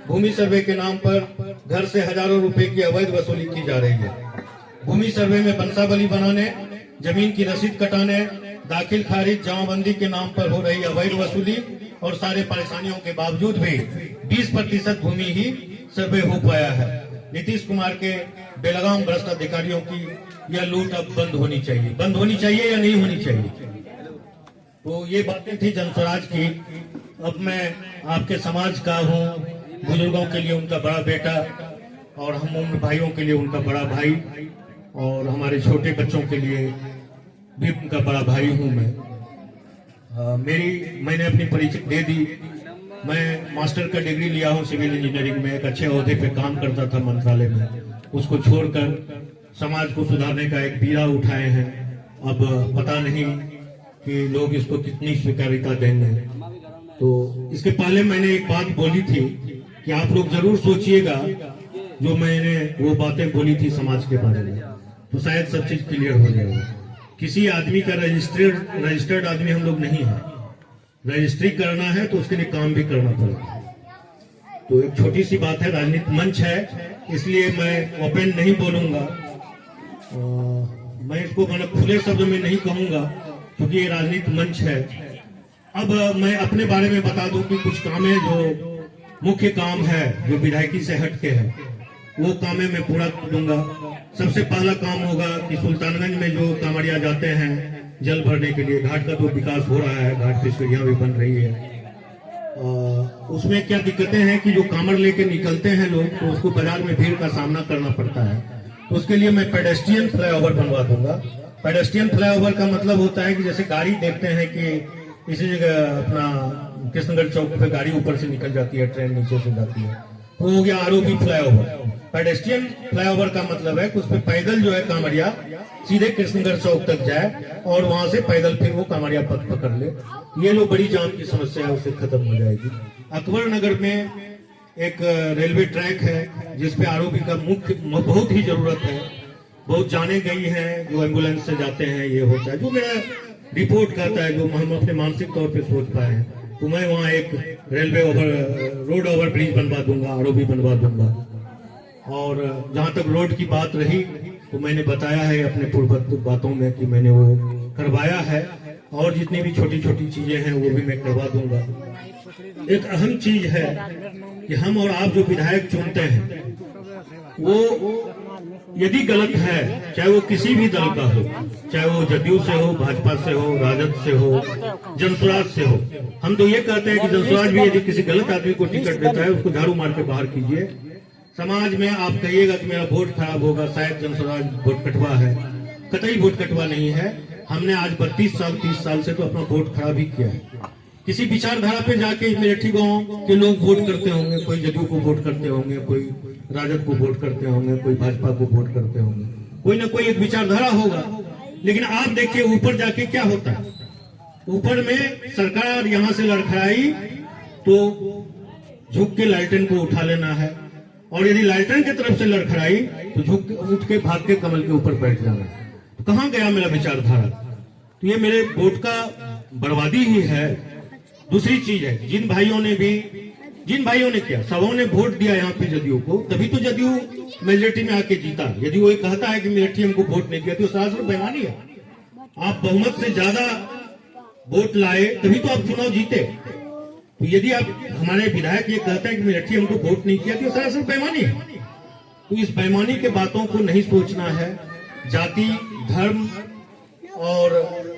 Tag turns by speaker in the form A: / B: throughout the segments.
A: भूमि सर्वे के नाम पर घर से हजारों रुपए की अवैध वसूली की जा रही है। भूमि सर्वे में बंसावली बनाने, जमीन की रसीद कटाने, दाखिल खारिज जमाबंदी के नाम पर हो रही अवैध वसूली और सारे परेशानियों के बावजूद भी 20% भूमि ही सर्वे हो पाया है। नीतीश कुमार के बेलगाम भ्रष्ट अधिकारियों की यह लूट अब बंद होनी चाहिए या नहीं होनी चाहिए। तो ये बातें थी जनस्वराज की। अब मैं आपके समाज का हूँ, बुजुर्गों के लिए उनका बड़ा बेटा और हम उम्र भाइयों के लिए उनका बड़ा भाई और हमारे छोटे बच्चों के लिए भी उनका बड़ा भाई हूँ मैं। मैंने अपनी परिचय दे दी। मैं मास्टर का डिग्री लिया हूँ सिविल इंजीनियरिंग में, एक अच्छे ओहदे पे काम करता था मंत्रालय में। उसको छोड़कर समाज को सुधारने का एक बीड़ा उठाए हैं। अब पता नहीं कि लोग इसको कितनी स्वीकार्यता देंगे। तो इसके पहले मैंने एक बात बोली थी कि आप लोग जरूर सोचिएगा, जो मैंने वो बातें बोली थी समाज के बारे में, तो शायद सब चीज क्लियर हो जाएगा। किसी आदमी का रजिस्टर्ड आदमी हम लोग नहीं है। रजिस्ट्री करना है तो उसके लिए काम भी करना पड़ेगा। तो एक छोटी सी बात है, राजनीतिक मंच है, इसलिए मैं ओपन नहीं बोलूंगा। मैं इसको मतलब खुले शब्द में नहीं कहूंगा क्योंकि ये राजनीतिक मंच है। अब मैं अपने बारे में बता दूं कि कुछ काम है जो मुख्य काम है, जो विधायकी से हटके है, वो काम मैं पूरा दूंगा। सबसे पहला काम होगा कि सुल्तानगंज में जो कांवड़िया जाते हैं जल भरने के लिए, घाट का तो विकास हो रहा है, घाट पे सीढ़ियां भी बन रही है। उसमें क्या दिक्कतें हैं कि जो कांवड़ लेके निकलते हैं लोग, तो उसको बाजार में भीड़ का सामना करना पड़ता है। तो उसके लिए मैं पेडेस्ट्रियन फ्लाईओवर बनवा दूंगा। पेडेस्ट्रियन फ्लाईओवर का मतलब होता है कि जैसे गाड़ी देखते हैं कि इसी जगह अपना कृष्णगढ़ चौक पे गाड़ी ऊपर से निकल जाती है, ट्रेन नीचे से जाती है, तो हो गया आरओबी फ्लाईओवर। पेडेस्ट्रियन फ्लाईओवर का मतलब है कि उस पर पैदल जो है कांवड़िया सीधे कृष्णगढ़ चौक तक जाए और वहां से पैदल फिर वो कांवड़िया पथ पकड़ ले। ये जो बड़ी जाम की समस्या है उससे खत्म हो जाएगी। अकबर नगर में एक रेलवे ट्रैक है जिसपे आरओबी का मुख्य बहुत ही जरूरत है। बहुत जाने गई है, जो एम्बुलेंस से जाते हैं, ये होता है जो मेरा रिपोर्ट कहता है, जो हम अपने मानसिक तौर पे सोच पाए हैं। तो मैं वहाँ एक रेलवे रोड ओवर ब्रिज बनवा दूंगा, आरओबी बनवा दूंगा। और जहाँ तक रोड की बात रही तो मैंने बताया है अपने पूर्व बातों में कि मैंने वो करवाया है और जितनी भी छोटी छोटी चीजें हैं वो भी मैं करवा दूंगा। एक अहम चीज है कि हम और आप जो विधायक चुनते हैं वो यदि गलत है, चाहे वो किसी भी दल का हो, चाहे वो जदयू से हो, भाजपा से हो, राजद से हो, जनस्वराज से हो, हम तो ये कहते हैं कि जनस्वराज भी यदि किसी गलत आदमी को टिकट देता है उसको झाड़ू मार के बाहर कीजिए। समाज में आप कहिएगा कि मेरा वोट खराब होगा, शायद जनस्वराज वोट कटवा है, कतई वोट कटवा नहीं है। हमने आज 32 साल 30 साल से तो अपना वोट खराब ही किया है। किसी विचारधारा पे जाके मेरठी गांव के लोग वोट करते होंगे, कोई जदयू को वोट करते होंगे, कोई राजद को वोट करते होंगे, कोई भाजपा को वोट करते होंगे, कोई ना कोई एक विचारधारा होगा। लेकिन आप देखिए ऊपर जाके क्या होता है। ऊपर में सरकार यहां से लड़खड़ाई तो झुक के लालटेन को उठा लेना है, और यदि लालटेन की तरफ से लड़खड़ाई तो झुक उठ के भाग के कमल के ऊपर बैठ जाना है। तो कहां गया मेरा विचारधारा? तो ये मेरे वोट का बर्बादी ही है। दूसरी चीज है, जिन भाइयों ने किया, सबों ने वोट दिया यहाँ पे जदयू को, तभी तो जदयू मेजोरिटी में आके जीता। यदि वो कहता है कि मेरठी हमको वोट नहीं दिया तो सरासर बेईमानी है। आप बहुमत से ज्यादा वोट लाए तभी तो आप चुनाव जीते। तो यदि आप हमारे विधायक ये कहते हैं कि मेरठी हमको वोट नहीं किया तो सरासर बेईमानी है। तो इस बेईमानी के बातों को नहीं सोचना है। जाति, धर्म और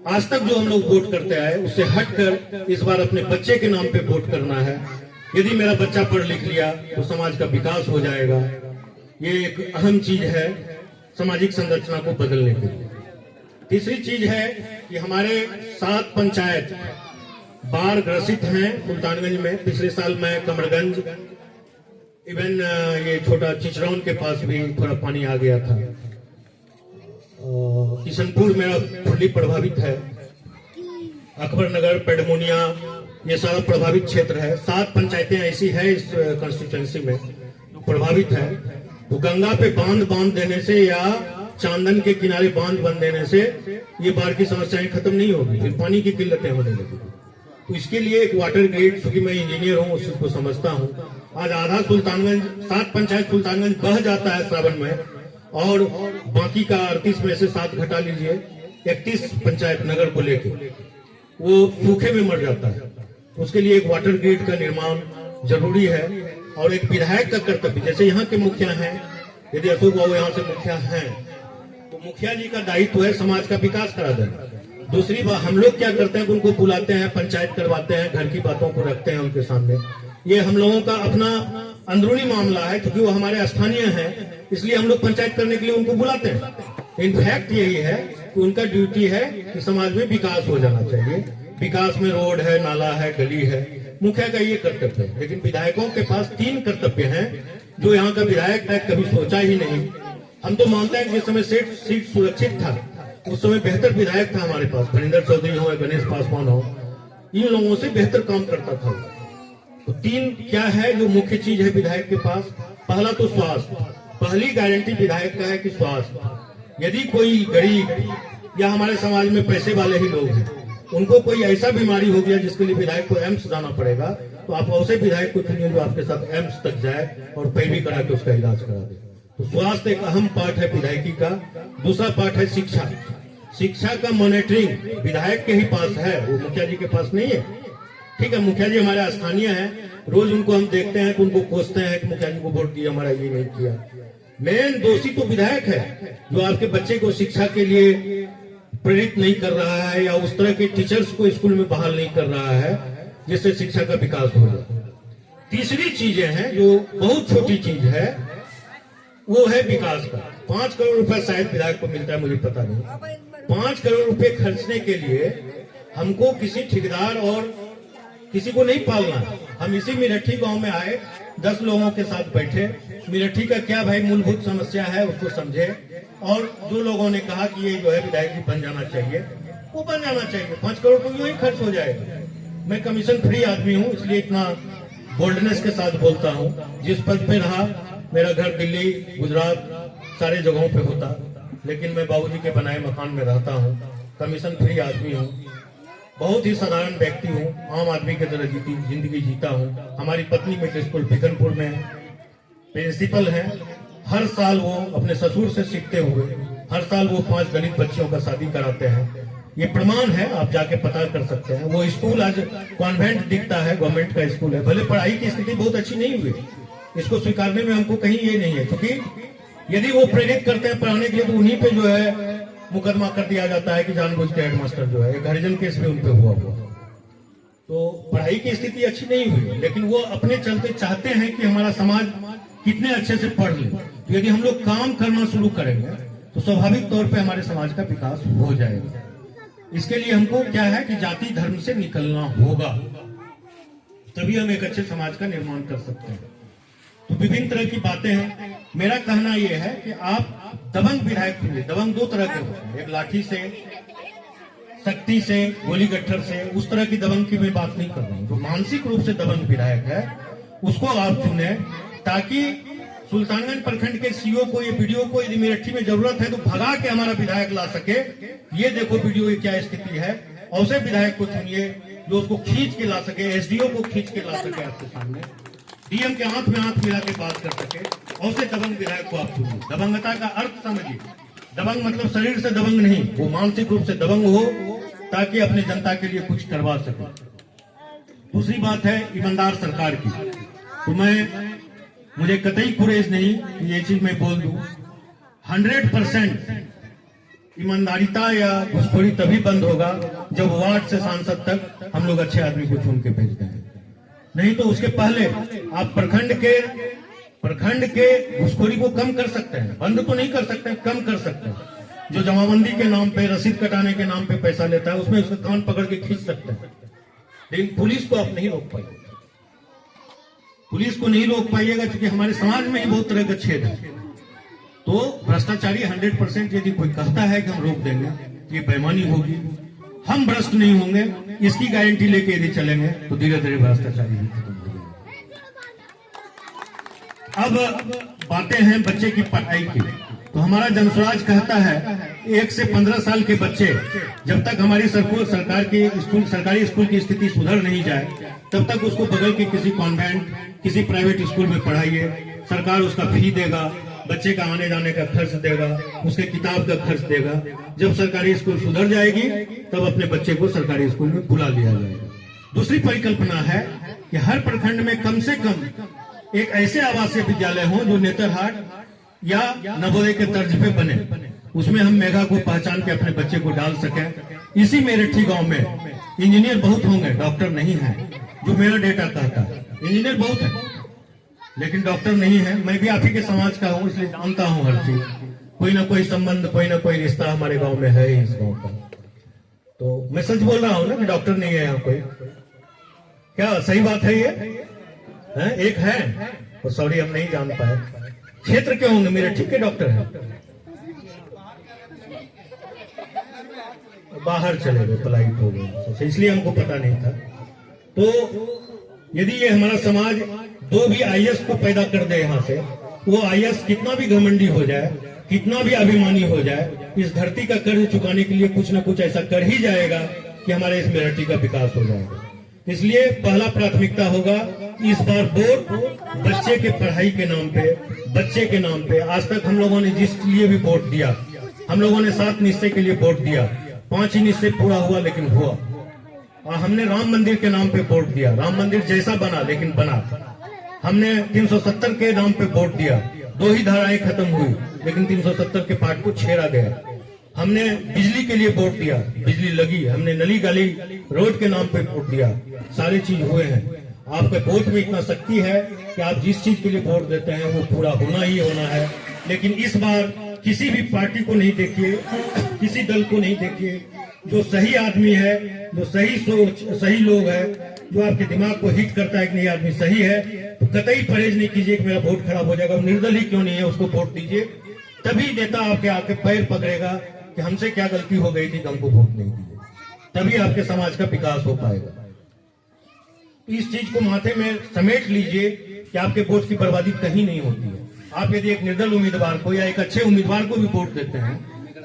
A: आज तक जो हम लोग वोट करते आए उससे हटकर इस बार अपने बच्चे के नाम पे वोट करना है। यदि मेरा बच्चा पढ़ लिख लिया तो समाज का विकास हो जाएगा। ये एक अहम चीज है सामाजिक संरचना को बदलने के लिए। तीसरी चीज है कि हमारे 7 पंचायत बाढ़ ग्रसित हैं सुल्तानगंज में। पिछले साल मैं कमरगंज, इवन ये छोटा चिचरौन के पास भी थोड़ा पानी आ गया था। किशनपुर मेरा फुल्ली प्रभावित है। अकबर नगर, पेडमोनिया, ये सारा प्रभावित क्षेत्र है। 7 पंचायतें ऐसी है इस कंस्टिट्यूएंसी में जो प्रभावित है। तो गंगा पे बांध देने से या चांदन के किनारे बांध बन देने से ये बाढ़ की समस्याएं खत्म नहीं होगी, फिर पानी की किल्लतें होने लगेगी। तो इसके लिए एक वाटर ग्रिड, क्योंकि मैं इंजीनियर हूँ उस चीज को समझता हूँ। आज आधा सुल्तानगंज, 7 पंचायत सुल्तानगंज बह जाता है श्रावण में, और बाकी का 38 में से 7 घटा लीजिए, 31 पंचायत नगर को लेके वो सूखे में मर जाता है। उसके लिए एक वाटर ग्रिड का निर्माण जरूरी है। और एक विधायक का कर्तव्य, जैसे यहाँ के मुखिया हैं, यदि अशोक बाबू यहाँ से मुखिया हैं, तो मुखिया जी का दायित्व है समाज का विकास करा देना। दूसरी बात, हम लोग क्या करते हैं, उनको बुलाते हैं, पंचायत करवाते हैं, घर की बातों को रखते हैं उनके सामने। ये हम लोगों का अपना अंदरूनी मामला है, क्योंकि वो हमारे स्थानीय हैं, इसलिए हम लोग पंचायत करने के लिए उनको बुलाते हैं। इनफैक्ट यही है कि उनका ड्यूटी है कि समाज में विकास हो जाना चाहिए। विकास में रोड है, नाला है, गली है, मुखिया का ये कर्तव्य है। लेकिन विधायकों के पास 3 कर्तव्य हैं जो यहाँ का विधायक है कभी सोचा ही नहीं। हम तो मानते हैं कि जिस समय सीट सुरक्षित था उस समय बेहतर विधायक था हमारे पास, धनीन्द्र चौधरी हो या गणेश पासवान हो, इन लोगों से बेहतर काम करता था। तो 3 क्या है जो मुख्य चीज है विधायक के पास? पहला तो स्वास्थ्य। पहली गारंटी विधायक का है कि स्वास्थ्य। यदि कोई गरीब या हमारे समाज में पैसे वाले ही लोग हैं, उनको कोई ऐसा बीमारी हो गया जिसके लिए विधायक को एम्स जाना पड़ेगा, तो आप ऐसे विधायक को चुनिए जो आपके साथ एम्स तक जाए और पैरवी करा के उसका इलाज करा दे। तो स्वास्थ्य एक अहम पार्ट है विधायकी का। दूसरा पार्ट है शिक्षा। शिक्षा का मॉनिटरिंग विधायक के ही पास है, वो मुखिया जी के पास नहीं है। ठीक है, मुखिया जी हमारे स्थानीय हैं, रोज उनको हम देखते हैं कि उनको कोसते हैं कि मुखिया जी को वोट दिया, हमारा ये नहीं किया। मेन दोषी तो विधायक है जो आपके बच्चे को शिक्षा के लिए प्रेरित नहीं कर रहा है या उस तरह के टीचर्स को स्कूल में बहाल नहीं कर रहा है जिससे शिक्षा का विकास हो जाए। तीसरी चीजें हैं जो बहुत छोटी चीज है, वो है विकास का। 5 करोड़ रुपए शायद विधायक को मिलता है, मुझे पता नहीं। 5 करोड़ रुपए खर्चने के लिए हमको किसी ठेकेदार और किसी को नहीं पालना है। हम इसी मिरठी गांव में आए, 10 लोगों के साथ बैठे, मिरठी का क्या भाई मूलभूत समस्या है उसको समझे, और जो लोगों ने कहा कि ये जो है विधायक जी बन जाना चाहिए, वो बन जाना चाहिए। 5 करोड़ तो यूं ही खर्च हो जाएगा। मैं कमीशन फ्री आदमी हूँ, इसलिए इतना बोल्डनेस के साथ बोलता हूँ। जिस पद पे रहा, मेरा घर दिल्ली, गुजरात, सारे जगहों पे होता, लेकिन मैं बाबूजी के बनाए मकान में रहता हूँ, कमीशन फ्री आदमी हूँ, बहुत ही साधारण व्यक्ति हूँ, आम आदमी की तरह जिंदगी जीता हूँ। हमारी पत्नी मिडिल स्कूल बिकनपुर में प्रिंसिपल है। हर साल वो अपने ससुर से सीखते हुए हर साल वो 5 दलित बच्चियों का शादी कराते हैं। ये प्रमाण है, आप जाके पता कर सकते हैं। वो स्कूल आज कॉन्वेंट दिखता है, गवर्नमेंट का स्कूल है। भले पढ़ाई की स्थिति बहुत अच्छी नहीं हुई, इसको स्वीकारने में हमको कहीं ये नहीं है, क्योंकि यदि वो प्रेरित करते हैं पढ़ाने के लिए तो उन्हीं पे जो है मुकदमा कर दिया जाता है कि जानबूझ के हेडमास्टर जो है, एक हरिजन केस भी उनपे हुआ। तो पढ़ाई की स्थिति अच्छी नहीं हुई, लेकिन वो अपने चलते चाहते हैं कि हमारा समाज कितने अच्छे से पढ़ ले। तो यदि हम लोग काम करना शुरू करेंगे तो स्वाभाविक तौर पे हमारे समाज का विकास हो जाएगा। इसके लिए हमको क्या है कि जाति धर्म से निकलना होगा, तभी हम एक अच्छे समाज का निर्माण कर सकते हैं। तो विभिन्न तरह की बातें हैं। मेरा कहना यह है कि आप दबंग विधायक चुनिए। दबंग 2 तरह के होते हैं, एक लाठी से, शक्ति से, गोली गट्ठर से, उस तरह की दबंग की मैं बात नहीं कर रहा हूँ। जो मानसिक रूप से दबंग विधायक है उसको आप चुने, ताकि सुल्तानगंज प्रखंड के सीओ को, ये वीडियो को यदि मिरठी में जरूरत है तो भगा के हमारा विधायक ला सके। ये देखो वीडियो की क्या स्थिति है, और उसे विधायक को चुनिए जो उसको खींच के ला सके, एसडीओ को खींच के ला सके आपके सामने, डीएम के हाथ में हाथ मिला के बात कर सके, और उसे दबंग विधायक को आप चुनिए। दबंगता का अर्थ समझिए। दबंग मतलब शरीर से दबंग नहीं, वो मानसिक रूप से दबंग हो ताकि अपने जनता के लिए कुछ करवा सके। दूसरी बात है ईमानदार सरकार की। तो मुझे कतई गुरेज नहीं कि ये चीज मैं बोल दूं, 100% ईमानदारिता या घुसखोरी तभी बंद होगा जब वार्ड से सांसद तक हम लोग अच्छे आदमी को चुन के भेज देंगे। नहीं तो उसके पहले आप प्रखंड के घुसखोरी को कम कर सकते हैं, बंद तो नहीं कर सकते, कम कर सकते हैं। जो जमाबंदी के नाम पे, रसीद कटाने के नाम पे पैसा लेता है, उसमें उसका कान पकड़ के खींच सकते हैं। लेकिन पुलिस को आप नहीं रोक पाएंगे। पुलिस को नहीं रोक पाइएगा क्योंकि हमारे समाज में ही बहुत तरह का छेद है। तो भ्रष्टाचारी 100% यदि कोई कहता है कि हम रोक देंगे तो ये बेईमानी होगी। हम भ्रष्ट नहीं होंगे, इसकी गारंटी लेके यदि चलेंगे तो धीरे धीरे भ्रष्टाचारी भी खत्म हो जाएगा। अब बातें हैं बच्चे की पढ़ाई की। तो हमारा जनस्वराज कहता है 1 से 15 साल के बच्चे जब तक हमारी सरकारी स्कूल की स्थिति सुधर नहीं जाए तब तक उसको बगल के किसी कॉन्वेंट किसी प्राइवेट स्कूल में पढ़ाइए। सरकार उसका फी देगा, बच्चे का आने जाने का खर्च देगा, उसके किताब का खर्च देगा। जब सरकारी स्कूल सुधर जाएगी तब अपने बच्चे को सरकारी स्कूल में बुला लिया जाएगा। दूसरी परिकल्पना है कि हर प्रखंड में कम से कम एक ऐसे आवासीय विद्यालय हो जो नेतरहाट या नवोदय के तर्ज पे बने, उसमें हम मेघा को पहचान के अपने बच्चे को डाल सकें। इसी मेरठी गांव में इंजीनियर बहुत होंगे, डॉक्टर नहीं है, जो मेरा डेटा कहता है। इंजीनियर बहुत है लेकिन डॉक्टर नहीं है। मैं भी आप ही के समाज का हूँ, इसलिए जानता हूँ हर चीज। कोई ना कोई संबंध, कोई ना कोई रिश्ता हमारे गांव में है इस गांव का। तो मैं सच बोल रहा हूँ ना कि डॉक्टर नहीं है यहाँ कोई। क्या सही बात है ये? एक है तो सॉरी हम नहीं जान पाए। क्षेत्र के होंगे मेरे, ठीक है, डॉक्टर है, बाहर चले गए, पलायित हो गए, इसलिए हमको पता नहीं था। तो यदि ये हमारा समाज दो भी आईएएस को पैदा कर दे यहाँ से, वो आईएएस कितना भी घमंडी हो जाए, कितना भी अभिमानी हो जाए, इस धरती का कर्ज चुकाने के लिए कुछ न कुछ ऐसा कर ही जाएगा कि हमारे इस मेरठी का विकास हो जाएगा। इसलिए पहला प्राथमिकता होगा इस बार वोट बच्चे के पढ़ाई के नाम पे, बच्चे के नाम पे। आज तक हम लोगों ने जिस लिए भी वोट दिया, हम लोगों ने 7 निश्चय के लिए वोट दिया, 5 ही निश्चय पूरा हुआ लेकिन हुआ। और हमने राम मंदिर के नाम पे वोट दिया, राम मंदिर जैसा बना लेकिन बना। हमने 370 के नाम पे वोट दिया, 2 ही धाराएं खत्म हुई लेकिन 370 के पार्ट को छेड़ा गया। हमने बिजली के लिए वोट दिया, बिजली लगी। हमने नली गली रोड के नाम पे वोट दिया, सारी चीज हुए हैं। आपके वोट में इतना शक्ति है कि आप जिस चीज के लिए वोट देते हैं वो पूरा होना ही होना है। लेकिन इस बार किसी भी पार्टी को नहीं देखिए, किसी दल को नहीं देखिए, जो सही आदमी है, जो सही सोच, सही लोग है, जो आपके दिमाग को हिट करता है कि नहीं आदमी सही है, तो कतई परहेज नहीं कीजिए कि मेरा वोट खराब हो जाएगा। निर्दल ही क्यों नहीं है उसको वोट दीजिए, तभी नेता आपके आके पैर पकड़ेगा कि हमसे क्या गलती हो गई थी कि हमको वोट नहीं दिए, तभी आपके समाज का विकास हो पाएगा। इस चीज को माथे में समेट लीजिए कि आपके वोट की बर्बादी कहीं नहीं होती है। आप यदि एक निर्दल उम्मीदवार को या एक अच्छे उम्मीदवार को भी वोट देते हैं,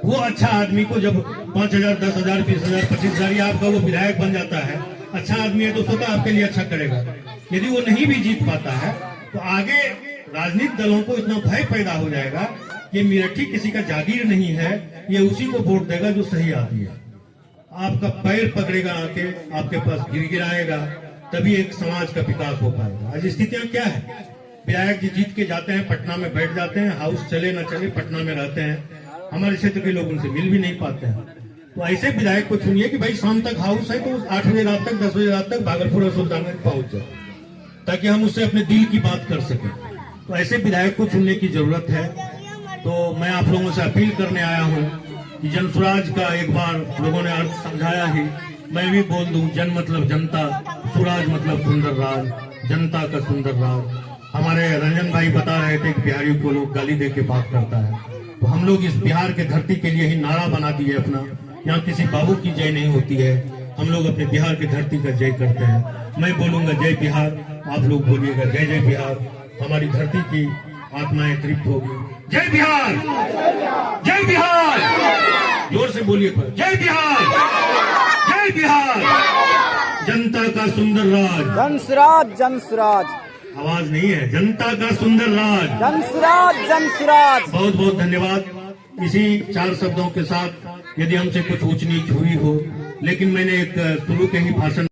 A: वो अच्छा आदमी को जब 5,000, 10,000, 20,000, 25,000 या आपका वो विधायक बन जाता है, अच्छा आदमी है तो स्वतः आपके लिए अच्छा करेगा। यदि वो नहीं भी जीत पाता है तो आगे राजनीतिक दलों को इतना भय पैदा हो जाएगा कि मेरठी किसी का जागीर नहीं है, ये उसी को वोट देगा जो सही आदमी है। आपका पैर पकड़ेगा, आके आपके पास गिराएगा, तभी एक समाज का विकास हो पाएगा। आज स्थितियां क्या है? विधायक जी जीत के जाते हैं, पटना में बैठ जाते हैं, हाउस चले न चले पटना में रहते हैं, हमारे क्षेत्र के लोग उनसे मिल भी नहीं पाते हैं। तो ऐसे विधायक को चुनिए कि भाई शाम तक हाउस है तो 8 बजे रात तक, 10 बजे रात तक भागलपुर और सुल्तानगंज पहुंच जाए, ताकि हम उससे अपने दिल की बात कर सकें। तो ऐसे विधायक को चुनने की जरूरत है। तो मैं आप लोगों से अपील करने आया हूं कि जनस्वराज का एक बार लोगों ने अर्थ समझाया ही, मैं भी बोल दूं, जन मतलब जनता, स्वराज मतलब सुंदर राज, जनता का सुंदर राज। हमारे रंजन भाई बता रहे थे कि बिहारी को लोग गाली दे के बात करता है, तो हम लोग इस बिहार के धरती के लिए ही नारा बना दिए अपना। यहाँ किसी बाबू की जय नहीं होती है, हम लोग अपने बिहार की धरती का जय करते हैं। मैं बोलूंगा जय बिहार, आप लोग बोलिएगा जय जय बिहार। हमारी धरती की आत्माएं तृप्त होगी। जय बिहार, जय बिहार, जोर से बोलिए पर, जय बिहार, जय बिहार, जनता का सुंदर राज,
B: जनस्वराज, जनस्वराज।
A: आवाज नहीं है, जनता का सुंदर राज,
B: जनस्वराज, जनस्वराज।
A: बहुत बहुत धन्यवाद। इसी 4 शब्दों के साथ यदि हमसे कुछ ऊंच नीच हुई हो, लेकिन मैंने एक शुरू के ही भाषण